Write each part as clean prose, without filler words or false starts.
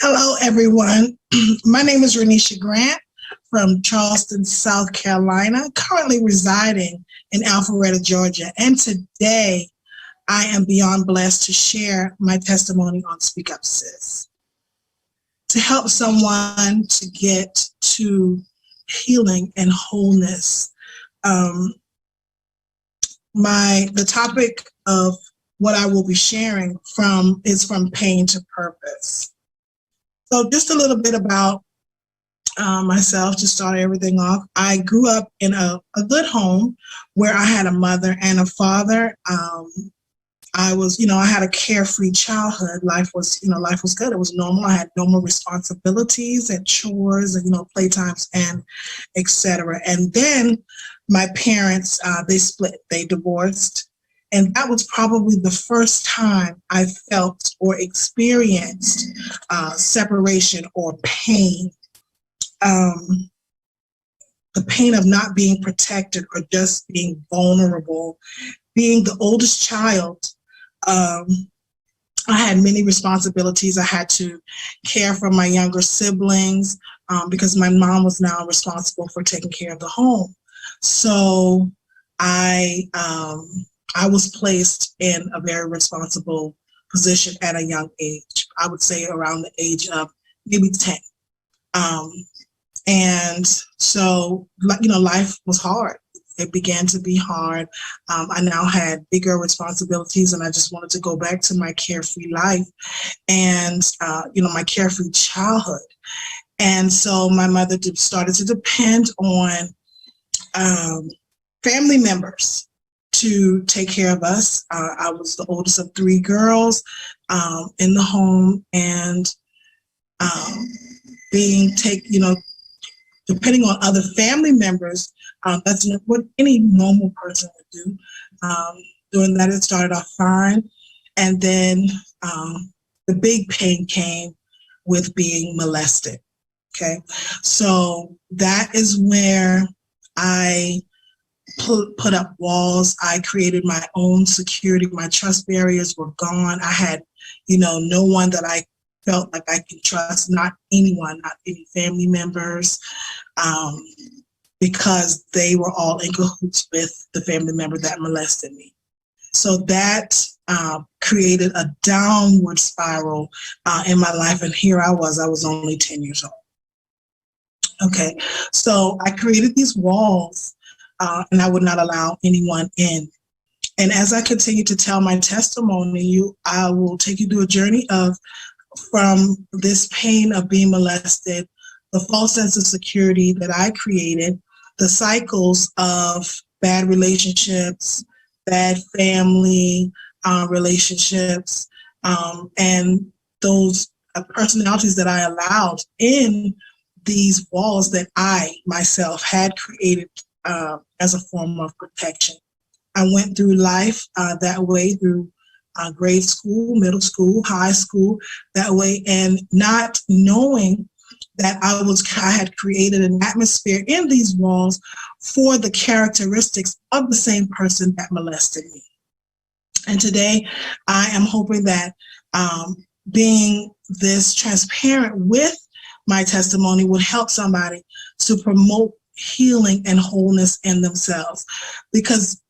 Hello, everyone. My name is Renetia Grant from Charleston, South Carolina, currently residing in Alpharetta, Georgia. And today I am beyond blessed to share my testimony on Speak Up Sis, to help someone to get to healing and wholeness. The topic of what I will be sharing is from pain to purpose. So just a little bit about myself to start everything off. I grew up in a good home where I had a mother and a father. I had a carefree childhood. Life was good. It was normal. I had normal responsibilities and chores and, playtimes and etc. And then my parents, they split, they divorced. And that was probably the first time I felt or experienced separation or pain. The pain of not being protected or just being vulnerable. Being the oldest child, I had many responsibilities. I had to care for my younger siblings because my mom was now responsible for taking care of the home. So I was placed in a very responsible position at a young age. I would say around the age of maybe 10. And so, life was hard. It began to be hard. I now had bigger responsibilities, and I just wanted to go back to my carefree life and, my carefree childhood. And so my mother started to depend on family members to take care of us. I was the oldest of 3 girls in the home, and depending on other family members, that's what any normal person would do. Doing that, it started off fine, and then the big pain came with being molested. Okay, so that is where I put up walls. I created my own security. My trust barriers were gone. I had, no one that I felt like I could trust, not anyone, not any family members, because they were all in cahoots with the family member that molested me. So that created a downward spiral in my life. And here I was only 10 years old. Okay, so I created these walls and I would not allow anyone in. And as I continue to tell my testimony, I will take you through a journey from this pain of being molested, the false sense of security that I created, the cycles of bad relationships, bad family relationships, and those personalities that I allowed in these walls that I myself had created as a form of protection. I went through life that way, through grade school, middle school, high school, that way, and not knowing that I had created an atmosphere in these walls for the characteristics of the same person that molested me. And today, I am hoping that being this transparent with my testimony would help somebody to promote healing and wholeness in themselves, because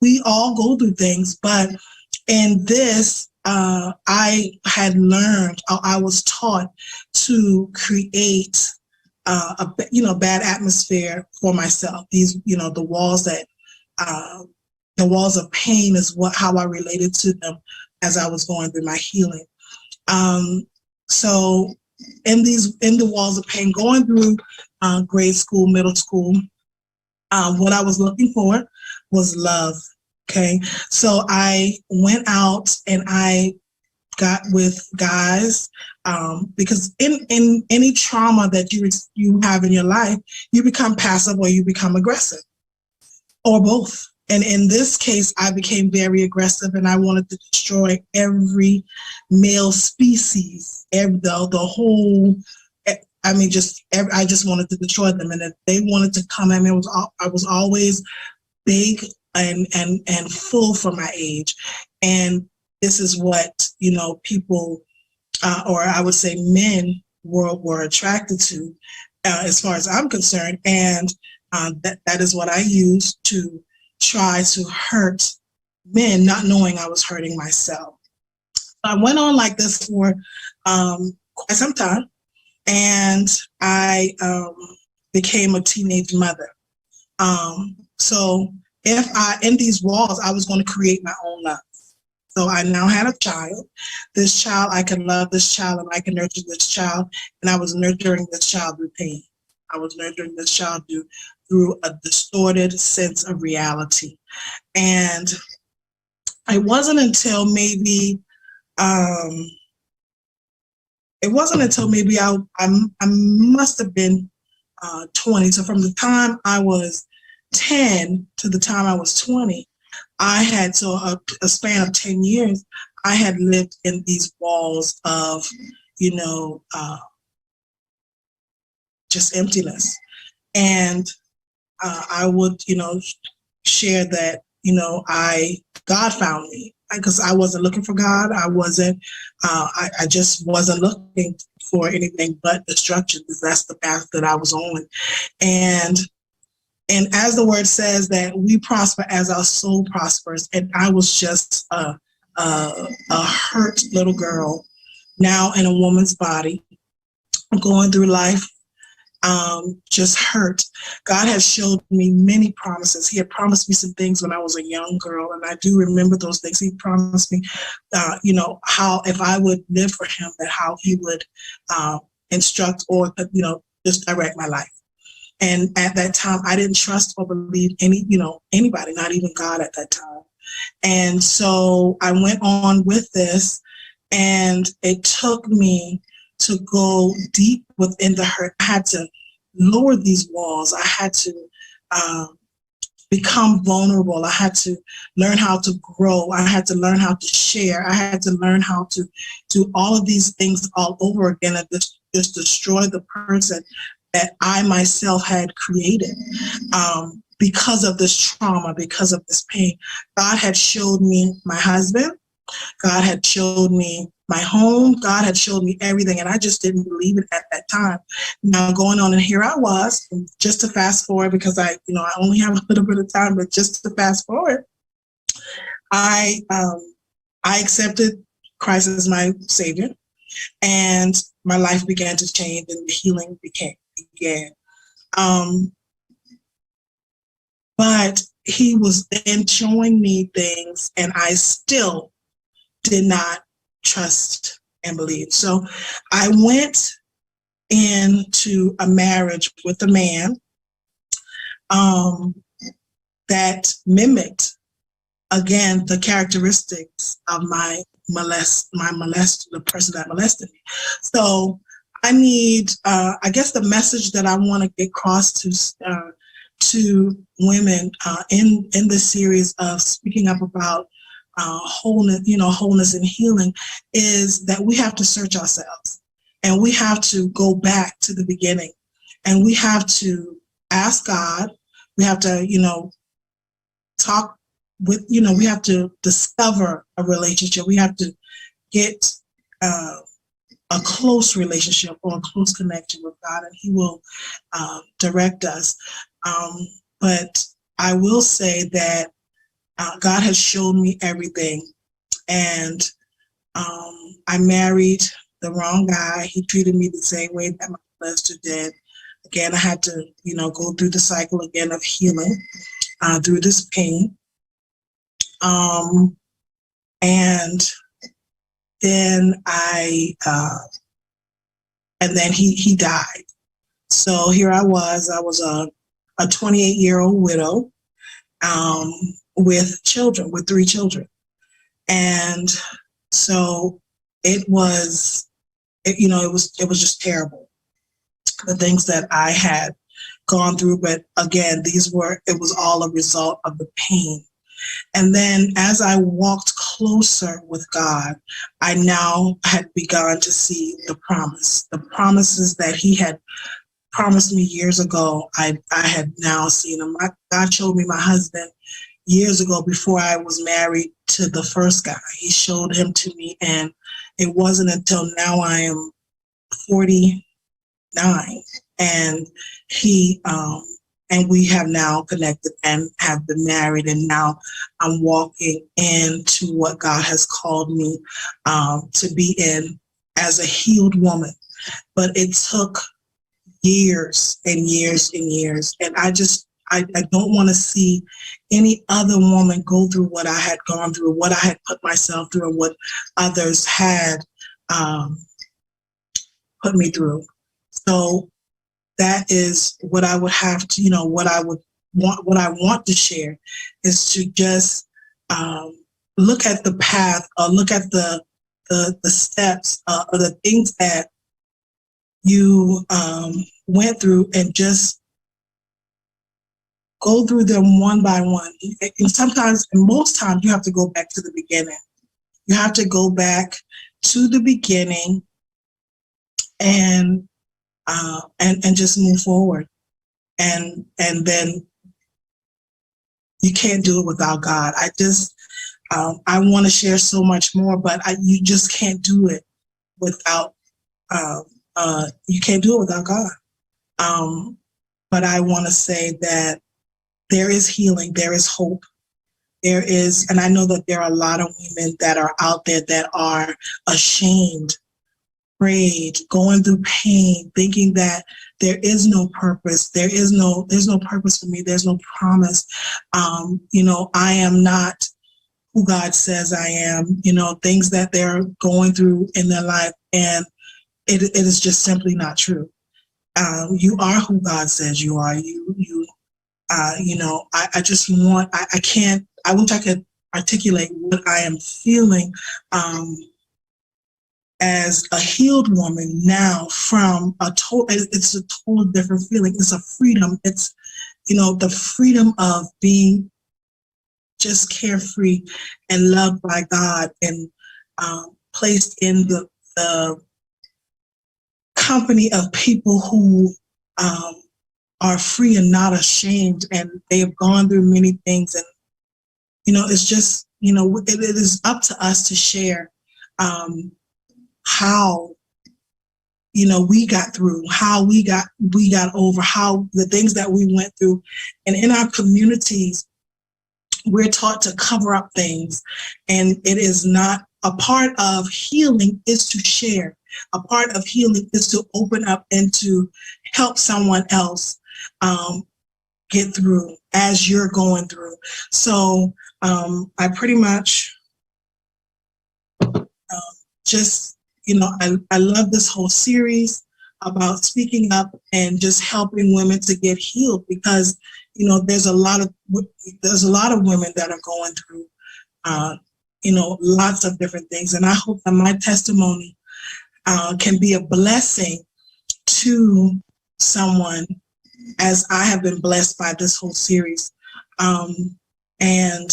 we all go through things, but in this, I had learned, I was taught to create a bad atmosphere for myself. These, the walls of pain is how I related to them as I was going through my healing. So in the walls of pain, going through grade school, middle school, What I was looking for was love. Okay. So I went out and I got with guys, because in any trauma that you have in your life, you become passive or you become aggressive, or both. And in this case, I became very aggressive, and I wanted to destroy every male species, the whole. I mean, I just wanted to destroy them, and if they wanted to come at me, I was always big and full for my age, and this is what people, or I would say men, were attracted to, as far as I'm concerned, and that is what I used to try to hurt men, not knowing I was hurting myself. I went on like this for quite some time, and I became a teenage mother. So in these walls, I was going to create my own love. So I now had a child. This child, I can love this child and I can nurture this child. And I was nurturing this child through pain. I was nurturing this child through a distorted sense of reality. And it wasn't until maybe I must have been 20. So from the time I was 10 to the time I was 20, I had, so a span of 10 years, I had lived in these walls of, just emptiness. And I would, share that, God found me, because I wasn't looking for God. I just wasn't looking for anything but destruction, because that's the path that I was on. And as the word says, that we prosper as our soul prospers. And I was just a hurt little girl, now in a woman's body, going through life, just hurt. God has showed me many promises. He had promised me some things when I was a young girl, and I do remember those things. He promised me, how if I would live for him, that how he would instruct or, just direct my life. And at that time, I didn't trust or believe anybody, not even God at that time. And so I went on with this, and it took me to go deep within the hurt. I had to lower these walls. I had to become vulnerable. I had to learn how to grow. I had to learn how to share. I had to learn how to do all of these things all over again, and just destroy the person that I myself had created, because of this trauma, because of this pain. God had showed me my husband. God had showed me my home. God had showed me everything, and I just didn't believe it at that time. Now going on, and here I was, and just to fast forward, because I only have a little bit of time, but just to fast forward, I accepted Christ as my Savior, and my life began to change, and the healing began. But he was then showing me things, and I still did not trust and believe. So I went into a marriage with a man that mimicked, again, the characteristics of the person that molested me. So I need, I guess the message that I want to get across to women in this series of speaking up about wholeness and healing, is that we have to search ourselves, and we have to go back to the beginning, and we have to ask God. We have to, talk with, we have to discover a relationship. We have to get a close relationship or a close connection with God, and he will direct us. But I will say that God has shown me everything, and I married the wrong guy. He treated me the same way that my molester did. Again, I had to, go through the cycle again of healing through this pain. And then and then he died. So here I was a a 28-year-old widow with children, with 3 children. And so it was, it was just terrible, the things that I had gone through. But again, it was all a result of the pain. And then as I walked closer with God, I now had begun to see the promises that he had promised me years ago. I had now seen them. God showed me my husband years ago before I was married to the first guy. He showed him to me, and it wasn't until now I am 49, and and we have now connected and have been married, and now I'm walking into what God has called me to be in as a healed woman. But it took years and years and years, and I don't want to see any other woman go through what I had gone through, what I had put myself through, and what others had put me through. So that is what I would have to, what I want to share is to just look at the path, or look at the steps, or the things that you went through, and just go through them one by one. And sometimes, and most times, you have to go back to the beginning. You have to go back to the beginning and just move forward. And then you can't do it without God. I want to share so much more, but you just can't do it without you can't do it without God. But I want to say that there is healing, there is hope, there is, and I know that there are a lot of women that are out there that are ashamed, afraid, going through pain, thinking that there is no purpose, there's no purpose for me, there's no promise. I am not who God says I am, things that they're going through in their life, and it is just simply not true. You are who God says you are. I wish I could articulate what I am feeling as a healed woman now, from it's a total different feeling. It's a freedom. It's, the freedom of being just carefree and loved by God, and placed in the company of people who are free and not ashamed, and they have gone through many things. And it's just, it is up to us to share how we got through, how we got over, how the things that we went through. And in our communities, we're taught to cover up things, and it is not a part of healing. Is to share. A part of healing is to open up and to help someone else get through as you're going through. So I pretty much just, I love this whole series about speaking up and just helping women to get healed, because there's a lot of women that are going through lots of different things, and I hope that my testimony can be a blessing to someone, as I have been blessed by this whole series. And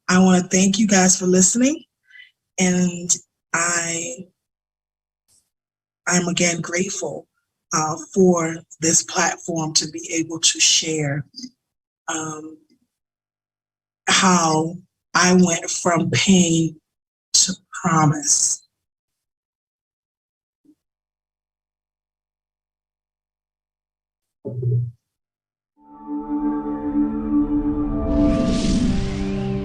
I want to thank you guys for listening, and I'm again grateful for this platform to be able to share how I went from pain to promise.